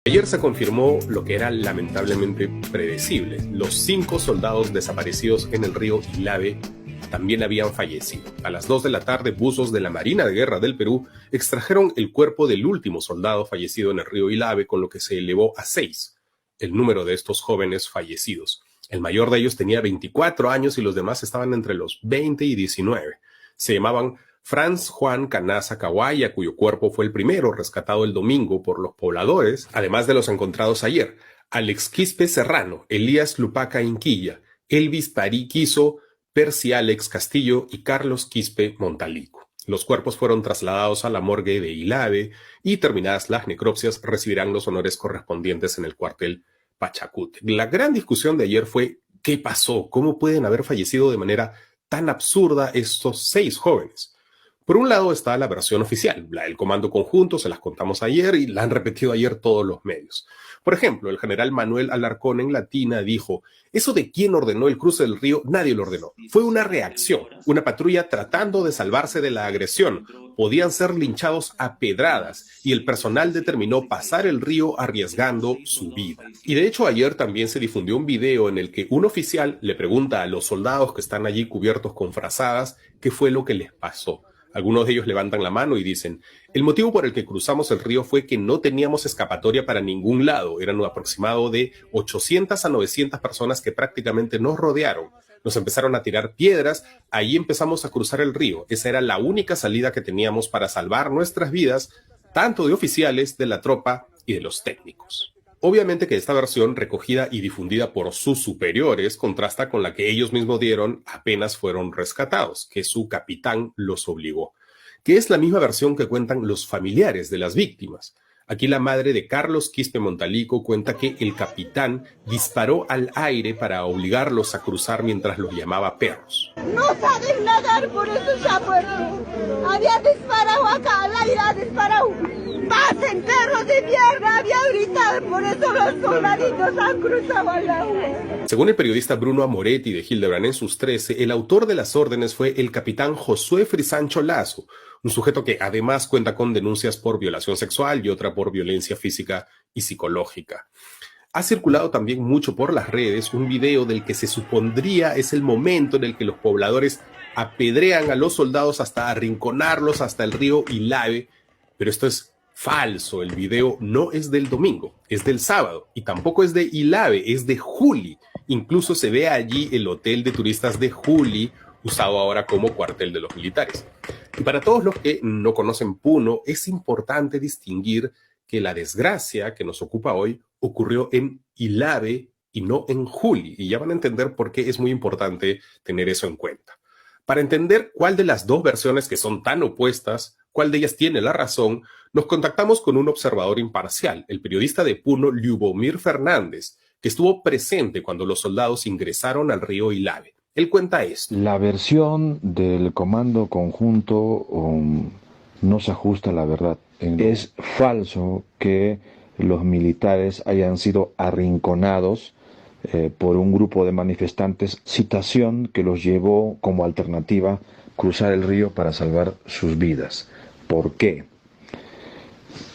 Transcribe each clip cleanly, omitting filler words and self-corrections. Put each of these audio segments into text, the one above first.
Ayer se confirmó lo que era lamentablemente predecible. Los 5 soldados desaparecidos en el río Ilave también habían fallecido. A las 2 de la tarde, buzos de la Marina de Guerra del Perú extrajeron el cuerpo del último soldado fallecido en el río Ilave, con lo que se elevó a 6 el número de estos jóvenes fallecidos. El mayor de ellos tenía 24 años y los demás estaban entre los 20 y 19. Se llamaban Franz Juan Canaza Kawaya, cuyo cuerpo fue el primero rescatado el domingo por los pobladores, además de los encontrados ayer: Alex Quispe Serrano, Elías Lupaca Inquilla, Elvis Parí Quiso, Percy Alex Castillo y Carlos Quispe Montalico. Los cuerpos fueron trasladados a la morgue de Ilave y, terminadas las necropsias, recibirán los honores correspondientes en el cuartel Pachacútec. La gran discusión de ayer fue: ¿qué pasó? ¿Cómo pueden haber fallecido de manera tan absurda estos 6 jóvenes? Por un lado está la versión oficial, la del Comando Conjunto, se las contamos ayer y la han repetido ayer todos los medios. Por ejemplo, el general Manuel Alarcón en Latina dijo: eso de quién ordenó el cruce del río, nadie lo ordenó. Fue una reacción, una patrulla tratando de salvarse de la agresión. Podían ser linchados a pedradas y el personal determinó pasar el río arriesgando su vida. Y de hecho ayer también se difundió un video en el que un oficial le pregunta a los soldados que están allí cubiertos con frazadas qué fue lo que les pasó. Algunos de ellos levantan la mano y dicen: el motivo por el que cruzamos el río fue que no teníamos escapatoria para ningún lado. Eran un aproximado de 800 a 900 personas que prácticamente nos rodearon. Nos empezaron a tirar piedras, ahí empezamos a cruzar el río. Esa era la única salida que teníamos para salvar nuestras vidas, tanto de oficiales, de la tropa y de los técnicos. Obviamente que esta versión, recogida y difundida por sus superiores, contrasta con la que ellos mismos dieron apenas fueron rescatados, que su capitán los obligó, que es la misma versión que cuentan los familiares de las víctimas. Aquí la madre de Carlos Quispe Montalico cuenta que el capitán disparó al aire para obligarlos a cruzar mientras los llamaba perros. No saben nadar, por eso se ha muerto. Había disparado acá al aire, ha disparado. ¡Pasen, perros de mierda! Había gritado, por eso los soldaditos han cruzado al agua. Según el periodista Bruno Amoretti de Hildebrand en sus 13, el autor de las órdenes fue el capitán Josué Frisancho Lazo, un sujeto que además cuenta con denuncias por violación sexual y otra por violencia física y psicológica. Ha circulado también mucho por las redes un video del que se supondría es el momento en el que los pobladores apedrean a los soldados hasta arrinconarlos hasta el río Ilave, pero esto es falso. El video no es del domingo, es del sábado, y tampoco es de Ilave, es de Juli. Incluso se ve allí el hotel de turistas de Juli, usado ahora como cuartel de los militares. Y para todos los que no conocen Puno, es importante distinguir que la desgracia que nos ocupa hoy ocurrió en Ilave y no en Juli, y ya van a entender por qué es muy importante tener eso en cuenta. Para entender cuál de las dos versiones que son tan opuestas, cuál de ellas tiene la razón, nos contactamos con un observador imparcial, el periodista de Puno, Lyubomir Fernández, que estuvo presente cuando los soldados ingresaron al río Ilave. Él cuenta esto. La versión del Comando Conjunto no se ajusta a la verdad. Es falso que los militares hayan sido arrinconados por un grupo de manifestantes, situación que los llevó como alternativa cruzar el río para salvar sus vidas. ¿Por qué?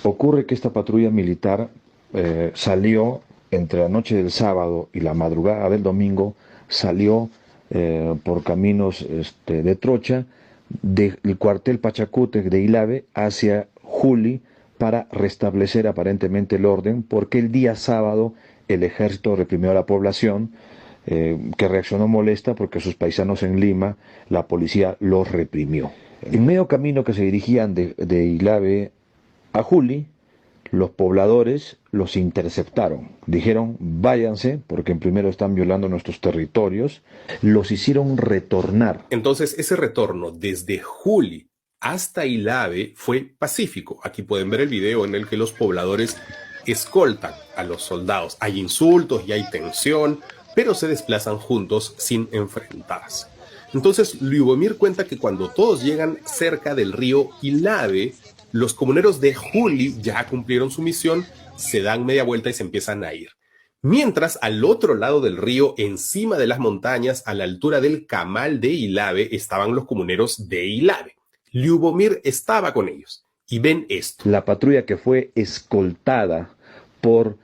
Ocurre que esta patrulla militar salió entre la noche del sábado y la madrugada del domingo, salió por caminos de trocha del cuartel Pachacútec de Ilave hacia Juli para restablecer aparentemente el orden, porque el día sábado el ejército reprimió a la población, que reaccionó molesta porque sus paisanos en Lima, la policía los reprimió. En medio camino que se dirigían de Ilave a Juli, los pobladores los interceptaron. Dijeron: váyanse, porque primero están violando nuestros territorios. Los hicieron retornar. Entonces, ese retorno desde Juli hasta Ilave fue pacífico. Aquí pueden ver el video en el que los pobladores escoltan a los soldados. Hay insultos y hay tensión, pero se desplazan juntos sin enfrentarse. Entonces, Lyubomir cuenta que cuando todos llegan cerca del río Ilave, los comuneros de Juli ya cumplieron su misión, se dan media vuelta y se empiezan a ir. Mientras, al otro lado del río, encima de las montañas, a la altura del Camal de Ilave, estaban los comuneros de Ilave. Lyubomir estaba con ellos. Y ven esto. La patrulla que fue escoltada por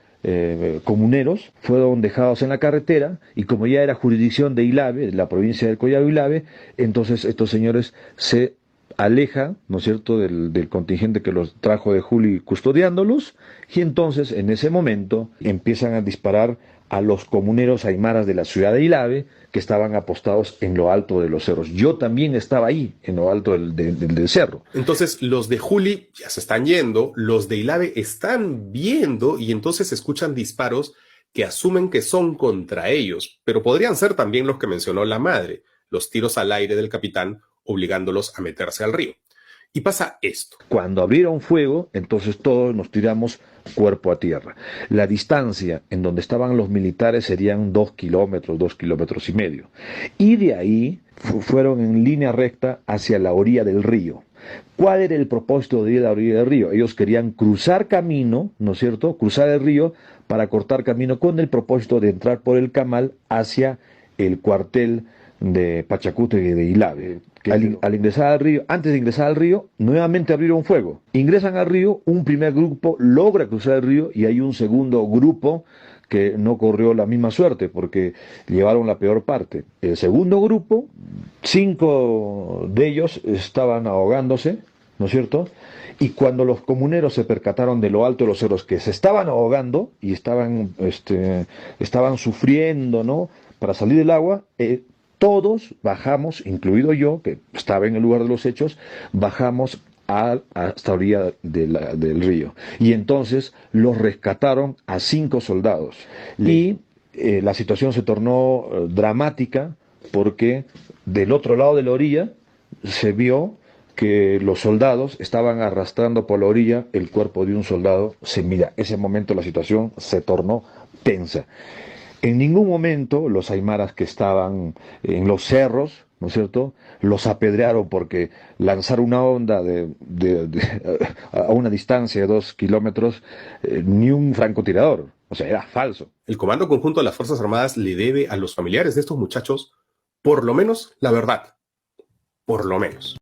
comuneros, fueron dejados en la carretera y como ya era jurisdicción de Ilave, de la provincia del Collao Ilave, entonces estos señores se alejan, ¿no es cierto?, del contingente que los trajo de Juli custodiándolos, y entonces en ese momento empiezan a disparar a los comuneros aymaras de la ciudad de Ilave que estaban apostados en lo alto de los cerros. Yo también estaba ahí, en lo alto del cerro. Entonces los de Juli ya se están yendo, los de Ilave están viendo y entonces escuchan disparos que asumen que son contra ellos, pero podrían ser también los que mencionó la madre, los tiros al aire del capitán obligándolos a meterse al río. Y pasa esto. Cuando abrieron fuego, entonces todos nos tiramos cuerpo a tierra. La distancia en donde estaban los militares serían 2 kilómetros, 2 kilómetros y medio. Y de ahí fueron en línea recta hacia la orilla del río. ¿Cuál era el propósito de ir a la orilla del río? Ellos querían cruzar camino, ¿no es cierto?, cruzar el río para cortar camino con el propósito de entrar por el Camal hacia el cuartel de Pachacuti y de Ilave. Al ingresar al río, antes de ingresar al río, nuevamente abrieron fuego. Ingresan al río, un primer grupo logra cruzar el río y hay un segundo grupo que no corrió la misma suerte porque llevaron la peor parte. El segundo grupo, 5 de ellos estaban ahogándose, ¿no es cierto? Y cuando los comuneros se percataron de lo alto de los cerros que se estaban ahogando y estaban sufriendo, ¿no?, para salir del agua, todos bajamos, incluido yo, que estaba en el lugar de los hechos, bajamos hasta la orilla del río. Y entonces los rescataron a 5 soldados. Y la situación se tornó dramática porque del otro lado de la orilla se vio que los soldados estaban arrastrando por la orilla el cuerpo de un soldado sin vida. Ese momento la situación se tornó tensa. En ningún momento los aymaras que estaban en los cerros, ¿no es cierto?, los apedrearon porque lanzar una onda a una distancia de 2 kilómetros, ni un francotirador, o sea, era falso. El Comando Conjunto de las Fuerzas Armadas le debe a los familiares de estos muchachos, por lo menos, la verdad. Por lo menos.